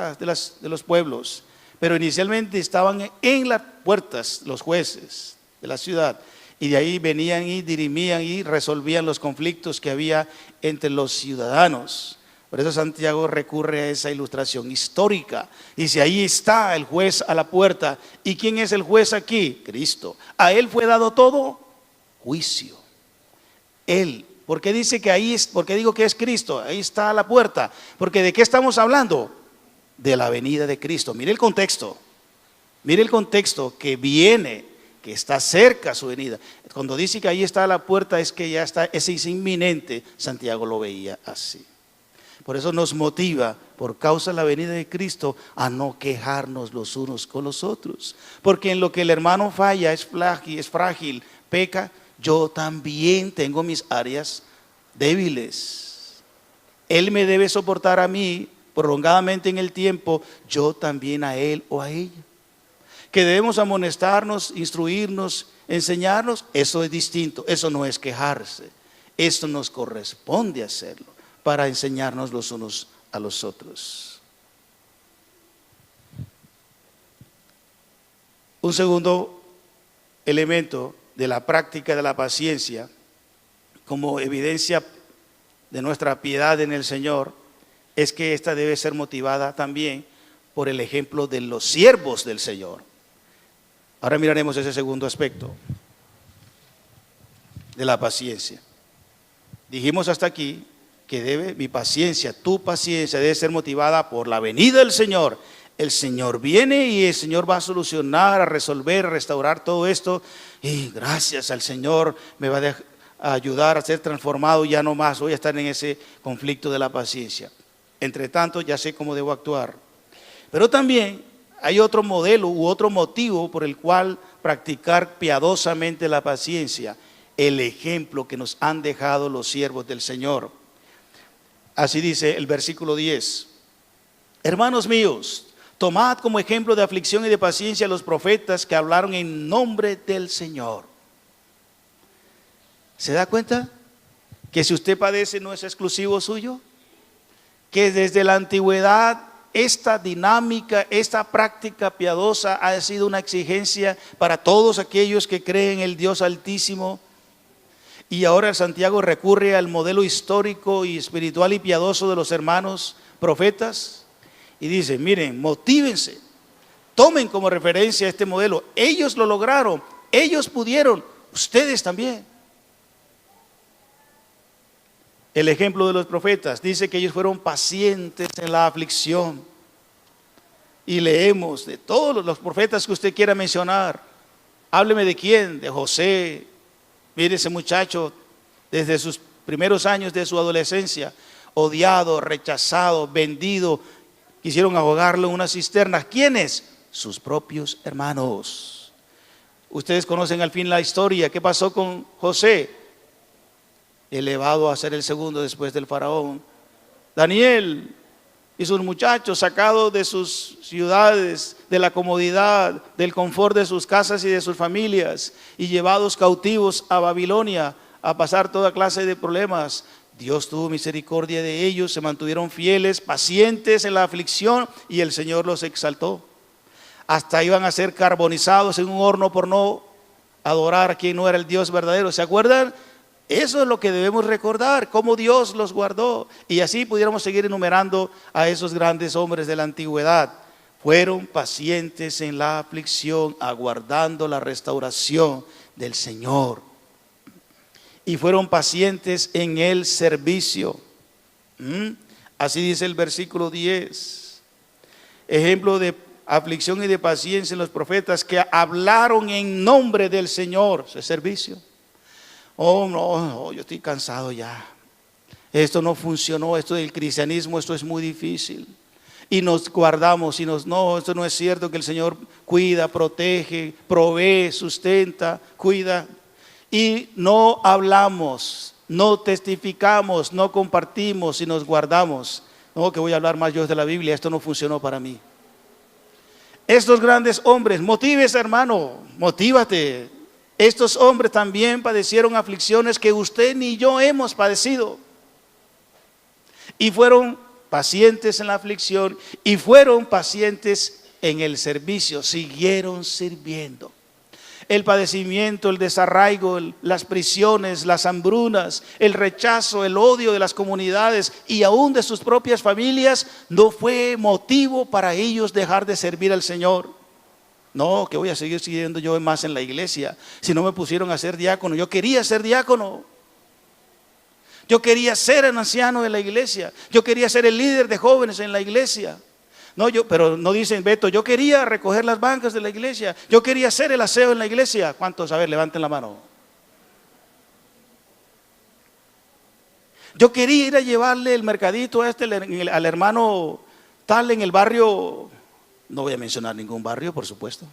los pueblos. Pero inicialmente estaban en las puertas los jueces de la ciudad. Y de ahí venían y dirimían y resolvían los conflictos que había entre los ciudadanos. Por eso Santiago recurre a esa ilustración histórica. Dice, ahí está el juez a la puerta. ¿Y quién es el juez aquí? Cristo. A él fue dado todo juicio. Él. ¿Por qué dice que ahí es? ¿Por qué digo que es Cristo? Ahí está a la puerta. Porque ¿de qué estamos hablando? De la venida de Cristo. Mire el contexto. Mire el contexto que viene, que está cerca su venida. Cuando dice que ahí está a la puerta es que ya está, es inminente. Santiago lo veía así. Por eso nos motiva, por causa de la venida de Cristo, a no quejarnos los unos con los otros. Porque en lo que el hermano falla es frágil, peca, yo también tengo mis áreas débiles. Él me debe soportar a mí prolongadamente en el tiempo, yo también a él o a ella. Que debemos amonestarnos, instruirnos, enseñarnos, eso es distinto, eso no es quejarse, eso nos corresponde hacerlo para enseñarnos los unos a los otros. Un segundo elemento de la práctica de la paciencia, como evidencia de nuestra piedad en el Señor, es que esta debe ser motivada también por el ejemplo de los siervos del Señor. Ahora miraremos ese segundo aspecto de la paciencia. Dijimos hasta aquí que mi paciencia, tu paciencia debe ser motivada por la venida del Señor. El Señor viene y el Señor va a solucionar, a resolver, a restaurar todo esto. Y gracias al Señor me va a ayudar a ser transformado. Ya no más voy a estar en ese conflicto de la paciencia. Entre tanto, ya sé cómo debo actuar. Pero también hay otro modelo u otro motivo por el cual practicar piadosamente la paciencia. El ejemplo que nos han dejado los siervos del Señor. Así dice el versículo 10. Hermanos míos, tomad como ejemplo de aflicción y de paciencia a los profetas que hablaron en nombre del Señor. ¿Se da cuenta que si usted padece no es exclusivo suyo? Que desde la antigüedad esta dinámica, esta práctica piadosa ha sido una exigencia para todos aquellos que creen en el Dios Altísimo. Y ahora Santiago recurre al modelo histórico y espiritual y piadoso de los hermanos profetas y dice, miren, motívense, tomen como referencia este modelo. Ellos lo lograron, ellos pudieron, ustedes también. El ejemplo de los profetas dice que ellos fueron pacientes en la aflicción. Y leemos de todos los profetas que usted quiera mencionar. Hábleme de quién, de José. Mire ese muchacho desde sus primeros años de su adolescencia, odiado, rechazado, vendido. Quisieron ahogarlo en una cisterna. ¿Quiénes? Sus propios hermanos. Ustedes conocen al fin la historia. ¿Qué pasó con José? Elevado a ser el segundo después del faraón. Daniel y sus muchachos sacados de sus ciudades, de la comodidad, del confort de sus casas y de sus familias, y llevados cautivos a Babilonia a pasar toda clase de problemas. Dios tuvo misericordia de ellos, se mantuvieron fieles, pacientes en la aflicción, y el Señor los exaltó. Hasta iban a ser carbonizados en un horno por no adorar a quien no era el Dios verdadero. ¿Se acuerdan? Eso es lo que debemos recordar, cómo Dios los guardó. Y así pudiéramos seguir enumerando a esos grandes hombres de la antigüedad. Fueron pacientes en la aflicción, aguardando la restauración del Señor. Y fueron pacientes en el servicio. Así dice el versículo 10. Ejemplo de aflicción y de paciencia en los profetas que hablaron en nombre del Señor. Ese servicio. Oh, no, yo estoy cansado ya. Esto no funcionó, esto del cristianismo, esto es muy difícil. Y nos guardamos y no, esto no es cierto que el Señor cuida, protege, provee, sustenta, cuida. Y no hablamos, no testificamos, no compartimos y nos guardamos. No, que voy a hablar más yo de la Biblia, esto no funcionó para mí. Estos grandes hombres, motívese hermano, motívate. Estos hombres también padecieron aflicciones que usted ni yo hemos padecido. Y fueron pacientes en la aflicción y fueron pacientes en el servicio, siguieron sirviendo. El padecimiento, el desarraigo, las prisiones, las hambrunas, el rechazo, el odio de las comunidades y aún de sus propias familias no fue motivo para ellos dejar de servir al Señor. No, que voy a seguir siguiendo yo más en la iglesia. Si no me pusieron a ser diácono, yo quería ser diácono. Yo quería ser el anciano de la iglesia. Yo quería ser el líder de jóvenes en la iglesia. No, pero no dicen, Beto, yo quería recoger las bancas de la iglesia. Yo quería hacer el aseo en la iglesia. ¿Cuántos? A ver, levanten la mano. Yo quería ir a llevarle el mercadito al hermano tal en el barrio. No voy a mencionar ningún barrio, por supuesto.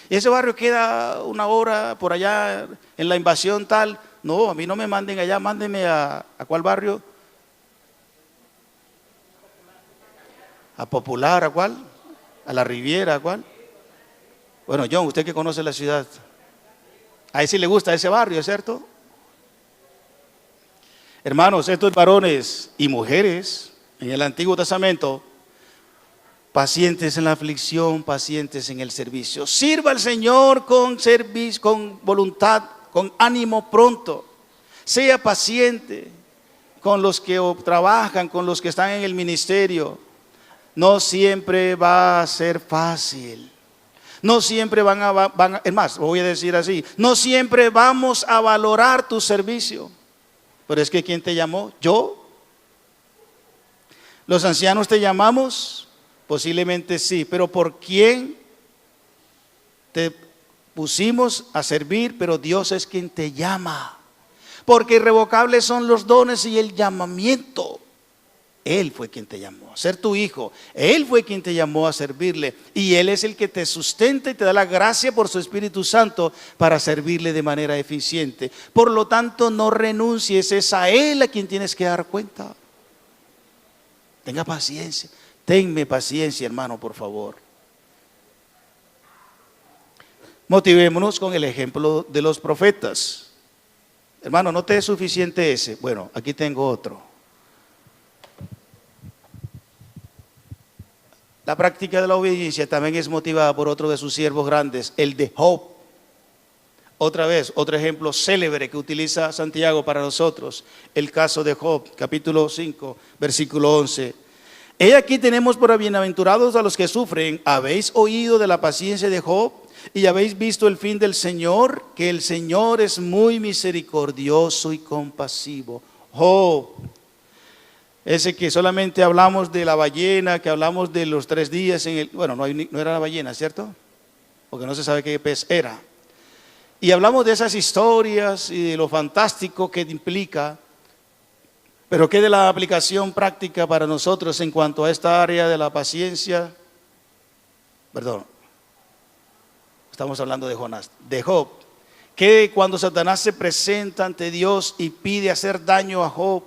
Y ese barrio queda una hora por allá en la invasión tal. No, a mí no me manden allá, mándenme ¿a cuál barrio? ¿A Popular? ¿A cuál? ¿A la Riviera? ¿A cuál? Bueno, John, usted que conoce la ciudad, a él sí le gusta ese barrio, ¿cierto? Hermanos, estos varones y mujeres en el Antiguo Testamento, pacientes en la aflicción, pacientes en el servicio. Sirva al Señor con servicio, con voluntad, con ánimo pronto. Sea paciente con los que trabajan, con los que están en el ministerio. No siempre va a ser fácil. No siempre es más, voy a decir así, no siempre vamos a valorar tu servicio. Pero es que ¿quién te llamó? ¿Yo? ¿Los ancianos te llamamos? Posiblemente sí, pero ¿por quién te pusimos a servir? Pero Dios es quien te llama. Porque irrevocables son los dones y el llamamiento. Él fue quien te llamó a ser tu hijo. Él fue quien te llamó a servirle. Y Él es el que te sustenta y te da la gracia por su Espíritu Santo para servirle de manera eficiente. Por lo tanto, no renuncies, es a Él a quien tienes que dar cuenta. Tenga paciencia. Tenme paciencia, hermano, por favor. Motivémonos con el ejemplo de los profetas. Hermano, ¿no te es suficiente ese? Bueno, aquí tengo otro. La práctica de la obediencia también es motivada por otro de sus siervos grandes, el de Job. Otra vez, otro ejemplo célebre que utiliza Santiago para nosotros, el caso de Job, capítulo 5, versículo 11. He aquí tenemos por bienaventurados a los que sufren. ¿Habéis oído de la paciencia de Job? ¿Y habéis visto el fin del Señor? Que el Señor es muy misericordioso y compasivo. Job, ese que solamente hablamos de la ballena, que hablamos de los 3 días en el... Bueno, no era la ballena, ¿cierto? Porque no se sabe qué pez era. Y hablamos de esas historias y de lo fantástico que implica, pero ¿qué de la aplicación práctica para nosotros en cuanto a esta área de la paciencia? Perdón, estamos hablando de Jonás, de Job. Que cuando Satanás se presenta ante Dios y pide hacer daño a Job,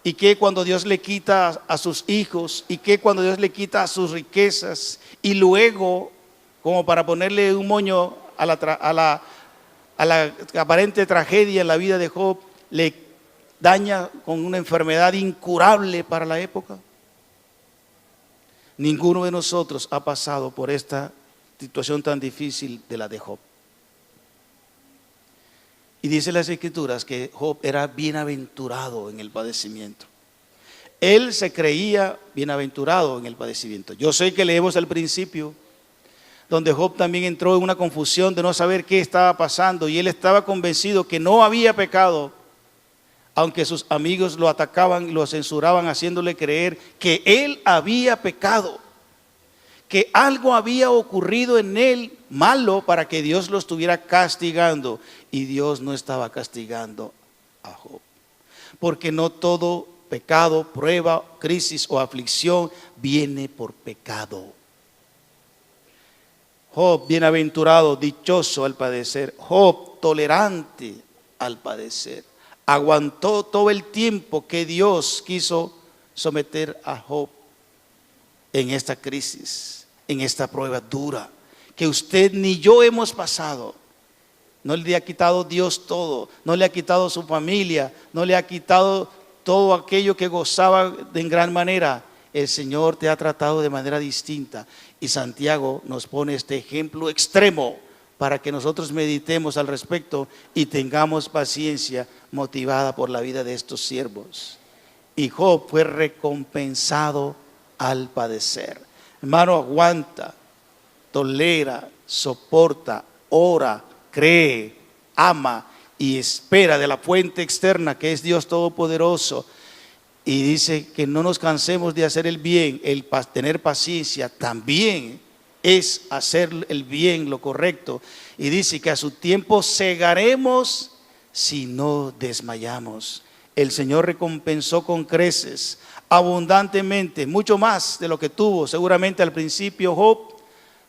y que cuando Dios le quita a sus hijos, y que cuando Dios le quita a sus riquezas, y luego, como para ponerle un moño a la aparente tragedia en la vida de Job, le daña con una enfermedad incurable para la época. Ninguno de nosotros ha pasado por esta situación tan difícil de la de Job. Y dice las Escrituras que Job era bienaventurado en el padecimiento. Él se creía bienaventurado en el padecimiento. Yo sé que leemos al principio, donde Job también entró en una confusión de no saber qué estaba pasando. Y él estaba convencido que no había pecado, aunque sus amigos lo atacaban y lo censuraban, haciéndole creer que él había pecado, que algo había ocurrido en él malo para que Dios lo estuviera castigando. Y Dios no estaba castigando a Job, porque no todo pecado, prueba, crisis o aflicción viene por pecado. Job bienaventurado, dichoso al padecer. Job tolerante al padecer. Aguantó todo el tiempo que Dios quiso someter a Job en esta crisis, en esta prueba dura que usted ni yo hemos pasado. No le ha quitado Dios todo, no le ha quitado su familia, no le ha quitado todo aquello que gozaba en gran manera. El Señor te ha tratado de manera distinta, y Santiago nos pone este ejemplo extremo para que nosotros meditemos al respecto y tengamos paciencia motivada por la vida de estos siervos. Y Job fue recompensado al padecer. Hermano, aguanta, tolera, soporta, ora, cree, ama y espera de la fuente externa que es Dios Todopoderoso. Y dice que no nos cansemos de hacer el bien. El tener paciencia también es hacer el bien, lo correcto. Y dice que a su tiempo segaremos si no desmayamos. El Señor recompensó con creces, abundantemente, mucho más de lo que tuvo seguramente al principio Job,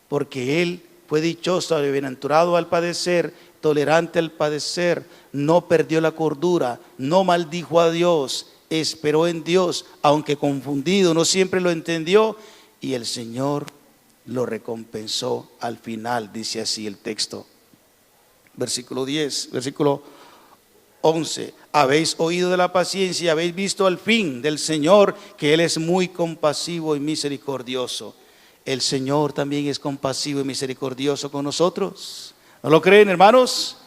porque Él fue dichoso y bienaventurado al padecer, tolerante al padecer, no perdió la cordura, no maldijo a Dios, esperó en Dios, aunque confundido, no siempre lo entendió, y el Señor lo recompensó al final, dice así el texto. Versículo 10, versículo 11. Habéis oído de la paciencia y habéis visto al fin del Señor, que Él es muy compasivo y misericordioso. El Señor también es compasivo y misericordioso con nosotros. ¿No lo creen, hermanos?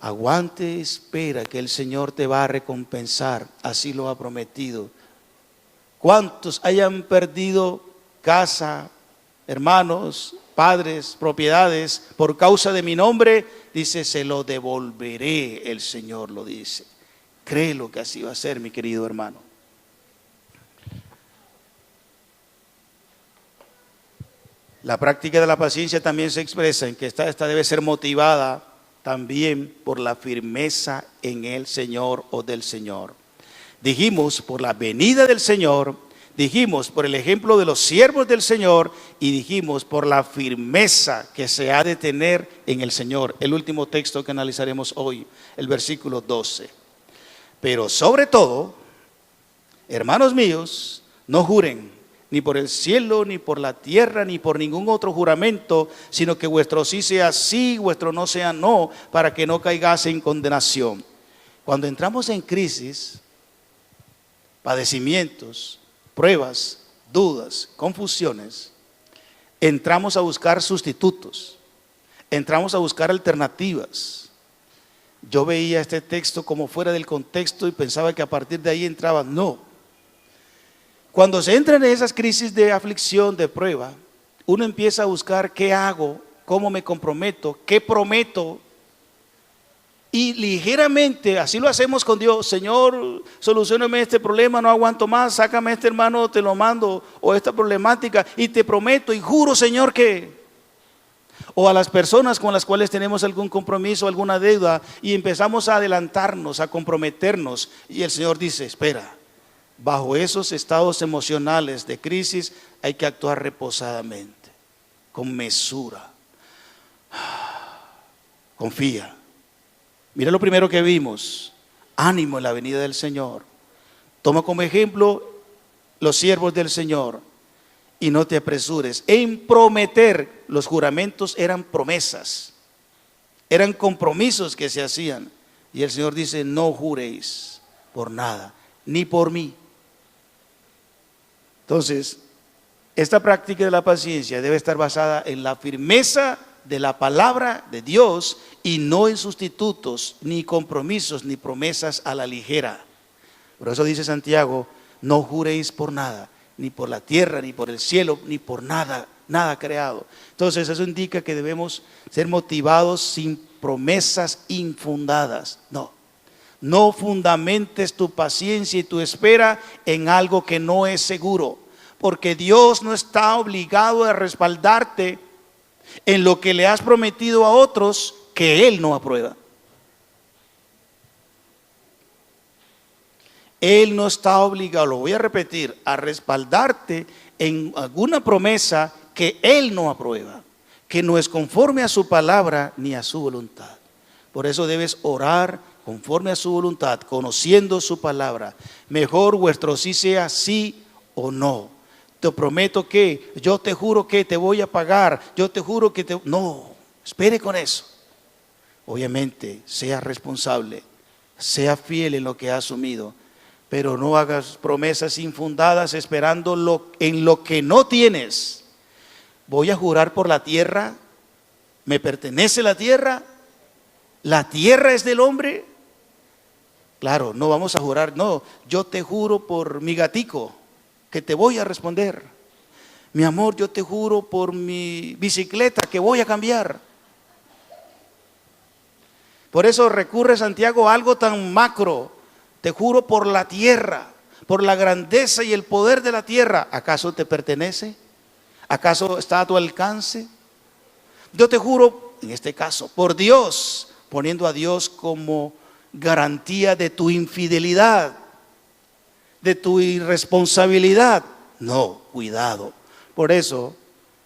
Aguante, espera que el Señor te va a recompensar, así lo ha prometido. ¿Cuántos hayan perdido casa, hermanos, padres, propiedades por causa de mi nombre? Dice, se lo devolveré, el Señor lo dice. Créelo que así va a ser, mi querido hermano. La práctica de la paciencia también se expresa en que esta debe ser motivada también por la firmeza en el Señor o del Señor. Dijimos por la venida del Señor, dijimos por el ejemplo de los siervos del Señor y dijimos por la firmeza que se ha de tener en el Señor. El último texto que analizaremos hoy, el versículo 12. Pero sobre todo, hermanos míos, no juren ni por el cielo, ni por la tierra, ni por ningún otro juramento, sino que vuestro sí sea sí, vuestro no sea no, para que no caigáis en condenación. Cuando entramos en crisis, padecimientos, pruebas, dudas, confusiones, entramos a buscar sustitutos, entramos a buscar alternativas. Yo veía este texto como fuera del contexto y pensaba que a partir de ahí entraba. No. Cuando se entra en esas crisis de aflicción, de prueba, uno empieza a buscar qué hago, cómo me comprometo, qué prometo. Y ligeramente, así lo hacemos con Dios. Señor, solucióname este problema, no aguanto más, sácame este hermano, te lo mando, o esta problemática, y te prometo y juro, Señor, que... O a las personas con las cuales tenemos algún compromiso, alguna deuda, y empezamos a adelantarnos, a comprometernos, y el Señor dice, espera, bajo esos estados emocionales de crisis hay que actuar reposadamente, con mesura. Confía. Mira lo primero que vimos, ánimo en la venida del Señor. Toma como ejemplo los siervos del Señor y no te apresures en prometer. Los juramentos eran promesas, eran compromisos que se hacían. Y el Señor dice, no juréis por nada, ni por mí. Entonces, esta práctica de la paciencia debe estar basada en la firmeza de la palabra de Dios y no en sustitutos, ni compromisos, ni promesas a la ligera. Por eso dice Santiago, no juréis por nada, ni por la tierra, ni por el cielo, ni por nada, nada creado. Entonces eso indica que debemos ser motivados sin promesas infundadas. No fundamentes tu paciencia y tu espera en algo que no es seguro, porque Dios no está obligado a respaldarte en lo que le has prometido a otros que Él no aprueba. Él no está obligado, lo voy a repetir, a respaldarte en alguna promesa que Él no aprueba, que no es conforme a su palabra ni a su voluntad. Por eso debes orar conforme a su voluntad, conociendo su palabra. Mejor vuestro sí sea sí o no. Te prometo que, yo te juro que te voy a pagar, yo te juro que te... No, espere con eso. Obviamente, sea responsable, sea fiel en lo que ha asumido, pero no hagas promesas infundadas esperando en lo que no tienes. Voy a jurar por la tierra, me pertenece la tierra es del hombre. Claro, no vamos a jurar, no, yo te juro por mi gatico que te voy a responder. Mi amor, yo te juro por mi bicicleta que voy a cambiar. Por eso recurre Santiago a algo tan macro. Te juro por la tierra, por la grandeza y el poder de la tierra. ¿Acaso te pertenece? ¿Acaso está a tu alcance? Yo te juro, en este caso, por Dios, poniendo a Dios como garantía de tu infidelidad, de tu irresponsabilidad. No, cuidado. Por eso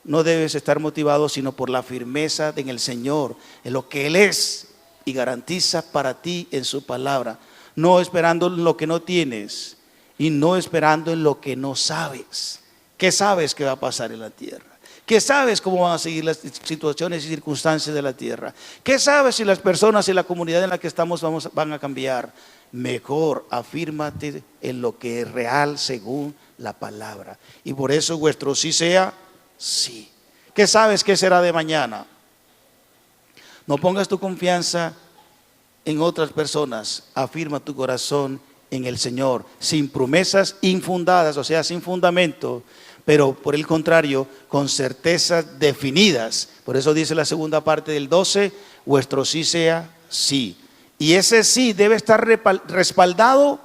no debes estar motivado sino por la firmeza en el Señor, en lo que Él es y garantiza para ti en su palabra. No esperando en lo que no tienes y no esperando en lo que no sabes. ¿Qué sabes que va a pasar en la tierra? ¿Qué sabes cómo van a seguir las situaciones y circunstancias de la tierra? ¿Qué sabes si las personas y la comunidad en la que estamos van a cambiar? Mejor afírmate en lo que es real según la palabra. Y por eso vuestro sí sea sí. ¿Qué sabes que será de mañana? No pongas tu confianza en otras personas. Afirma tu corazón en el Señor, sin promesas infundadas, o sea, sin fundamento, pero por el contrario, con certezas definidas. Por eso dice la segunda parte del 12, vuestro sí sea sí. Y ese sí debe estar respaldado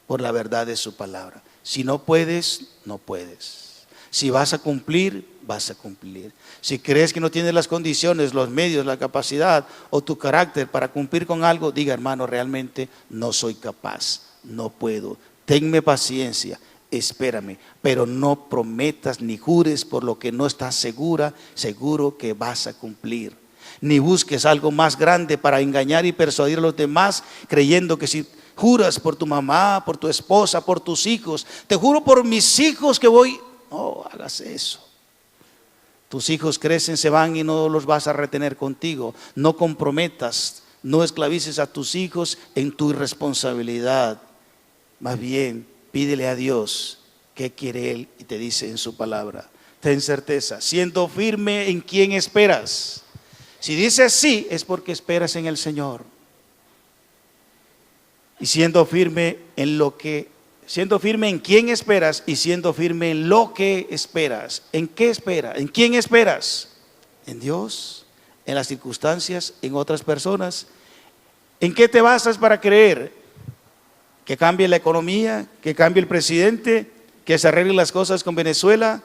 por la verdad de su palabra. Si no puedes, no puedes. Si vas a cumplir, vas a cumplir. Si crees que no tienes las condiciones, los medios, la capacidad o tu carácter para cumplir con algo, diga: hermano, realmente no soy capaz, no puedo. Tenme paciencia, espérame, pero no prometas ni jures por lo que no estás seguro que vas a cumplir. Ni busques algo más grande para engañar y persuadir a los demás, creyendo que si juras por tu mamá, por tu esposa, por tus hijos, te juro por mis hijos que voy. No hagas eso. Tus hijos crecen, se van y no los vas a retener contigo. No comprometas, no esclavices a tus hijos en tu irresponsabilidad. Más bien, pídele a Dios qué quiere Él y te dice en su palabra. Ten certeza, siendo firme en quien esperas. Si dices sí, es porque esperas en el Señor. Y siendo firme en quién esperas y siendo firme en lo que esperas. ¿En qué esperas? ¿En quién esperas? ¿En Dios? ¿En las circunstancias? ¿En otras personas? ¿En qué te basas para creer? ¿Que cambie la economía? ¿Que cambie el presidente? ¿Que se arreglen las cosas con Venezuela?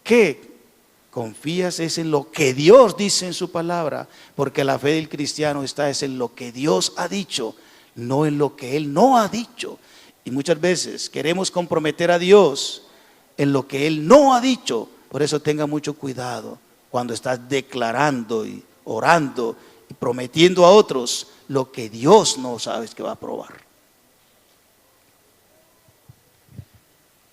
¿Qué? Confías es en lo que Dios dice en su palabra, porque la fe del cristiano es en lo que Dios ha dicho, no en lo que Él no ha dicho. Y muchas veces queremos comprometer a Dios en lo que Él no ha dicho. Por eso tenga mucho cuidado cuando estás declarando y orando y prometiendo a otros lo que Dios no sabes que va a aprobar.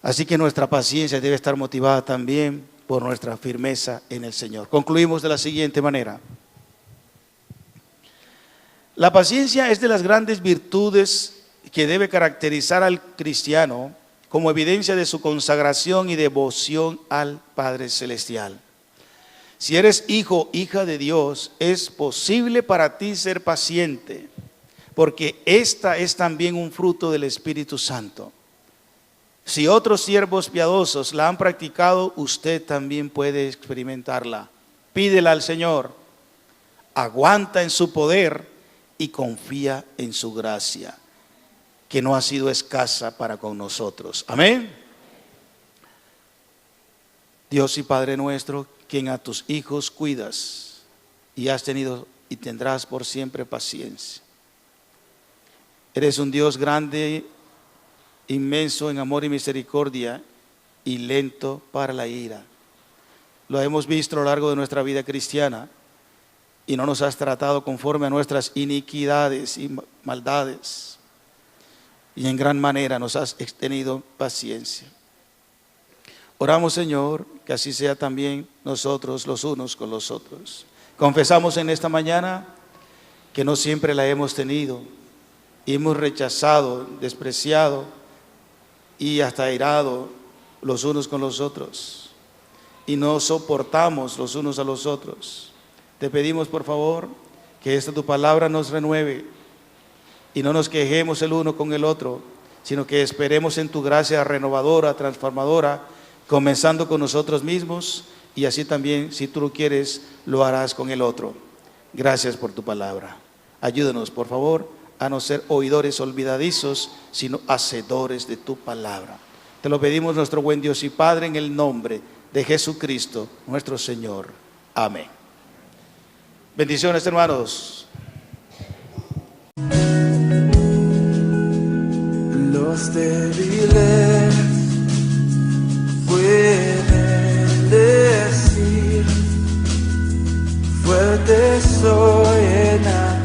Así que nuestra paciencia debe estar motivada también por nuestra firmeza en el Señor. Concluimos de la siguiente manera. La paciencia es de las grandes virtudes que debe caracterizar al cristiano como evidencia de su consagración y devoción al Padre Celestial. Si eres hijo, hija de Dios, es posible para ti ser paciente, porque esta es también un fruto del Espíritu Santo. Si otros siervos piadosos la han practicado, usted también puede experimentarla. Pídela al Señor, aguanta en su poder y confía en su gracia, que no ha sido escasa para con nosotros. Amén. Dios y Padre nuestro, quien a tus hijos cuidas y has tenido y tendrás por siempre paciencia. Eres un Dios grande, inmenso en amor y misericordia y lento para la ira. Lo hemos visto a lo largo de nuestra vida cristiana y no nos has tratado conforme a nuestras iniquidades y maldades. Y en gran manera nos has tenido paciencia. Oramos, Señor, que así sea también nosotros los unos con los otros. Confesamos en esta mañana que no siempre la hemos tenido y hemos rechazado, despreciado y hasta airado los unos con los otros y no soportamos los unos a los otros. Te pedimos, por favor, que esta tu palabra nos renueve y no nos quejemos el uno con el otro, sino que esperemos en tu gracia renovadora, transformadora, comenzando con nosotros mismos, y así también, si tú lo quieres, lo harás con el otro. Gracias por tu palabra. Ayúdanos, por favor, a no ser oidores olvidadizos, sino hacedores de tu palabra. Te lo pedimos, nuestro buen Dios y Padre, en el nombre de Jesucristo, nuestro Señor. Amén. Bendiciones, hermanos. Los débiles pueden decir grande soy en